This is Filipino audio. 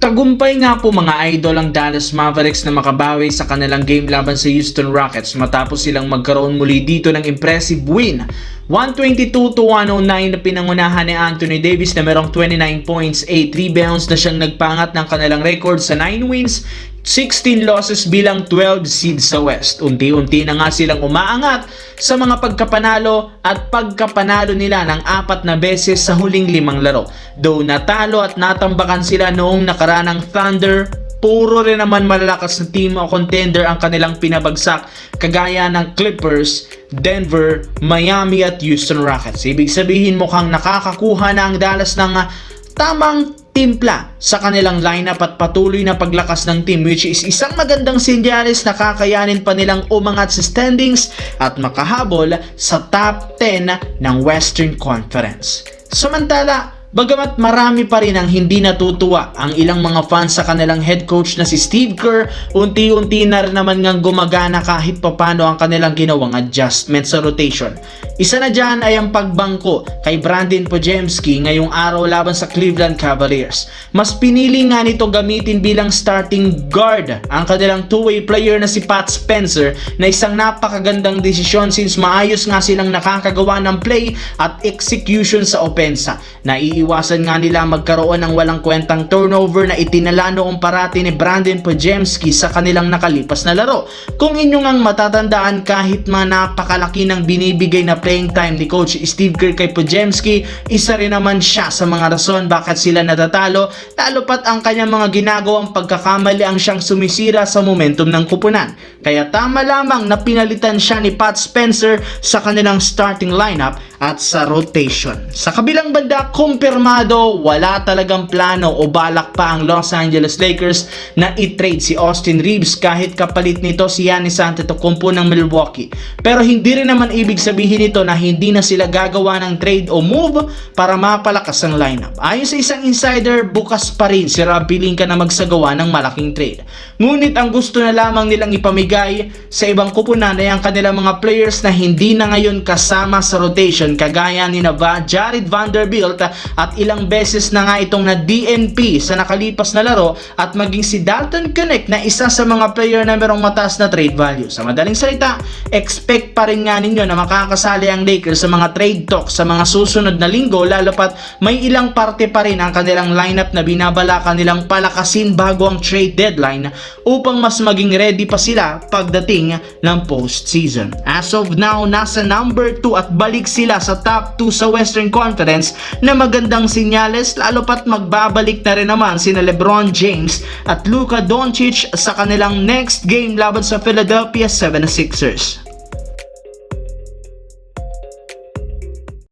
Tagumpay nga po mga idol ang Dallas Mavericks na makabawi sa kanilang game laban sa Houston Rockets matapos silang magkaroon muli dito ng impressive win. 122-109 na pinangunahan ni Anthony Davis na merong 29 points, 8 rebounds na siyang nagpangat ng kanilang record sa 9 wins, 16 losses bilang 12 seed sa West. Unti-unti na nga silang umaangat sa mga pagkapanalo at pagkapanalo nila ng 4 na beses sa huling 5 laro. Though natalo at natambakan sila noong nakaranang Thunder, puro rin naman malalakas na team o contender ang kanilang pinabagsak kagaya ng Clippers, Denver, Miami at Houston Rockets. Ibig sabihin mukhang nakakakuha na ang Dallas ng tamang timpla sa kanilang lineup at patuloy na paglakas ng team, which is isang magandang senyales na kakayanin pa nilang umangat sa standings at makahabol sa top 10 ng Western Conference. Samantala, bagamat marami pa rin ang hindi natutuwa ang ilang mga fans sa kanilang head coach na si Steve Kerr, unti-unti na rin naman ngang gumagana kahit papano ang kanilang ginawang adjustment sa rotation. Isa na dyan ay ang pagbangko kay Brandon Podziemski ngayong araw laban sa Cleveland Cavaliers. Mas pinili nga nito gamitin bilang starting guard ang kanilang two-way player na si Pat Spencer, na isang napakagandang desisyon since maayos nga silang nakakagawa ng play at execution sa opensa. Naiiwasan nga nila magkaroon ng walang kwentang turnover na itinala noong parati ni Brandon Podziemski sa kanilang nakalipas na laro. Kung inyong ang matatandaan, kahit napakalaki ng binibigay na playing time ni Coach Steve Kerr kay Podziemski, isa rin naman siya sa mga rason bakit sila natatalo, lalo pat ang kanyang mga ginagawang pagkakamali ang siyang sumisira sa momentum ng kupunan. Kaya tama lamang na pinalitan siya ni Pat Spencer sa kanilang starting lineup at sa rotation. Sa kabilang banda, kumpirmado, wala talagang plano o balak pa ang Los Angeles Lakers na i-trade si Austin Reeves kahit kapalit nito si Giannis Antetokounmpo ng Milwaukee. Pero hindi rin naman ibig sabihin nito na hindi na sila gagawa ng trade o move para mapalakas ang lineup. Ayon sa isang insider, bukas pa rin si Rob Pelinka na magsagawa ng malaking trade. Ngunit ang gusto na lamang nilang ipamigay sa ibang kupunan ay ang kanilang mga players na hindi na ngayon kasama sa rotation, kagaya ni Jared Vanderbilt at ilang beses na nga itong na DNP sa nakalipas na laro, at maging si Dalton Knecht na isa sa mga player na merong mataas na trade value. Sa madaling salita, expect pa rin nga ninyo na makakasali ang Lakers sa mga trade talks sa mga susunod na linggo, lalo pat may ilang parte pa rin ang kanilang lineup na binabalaka nilang palakasin bago ang trade deadline upang mas maging ready pa sila pagdating ng postseason. As of now, nasa number 2 at balik sila sa top 2 sa Western Conference na magandang sinyales, lalo pat magbabalik na rin naman sina LeBron James at Luka Doncic sa kanilang next game laban sa Philadelphia 76ers.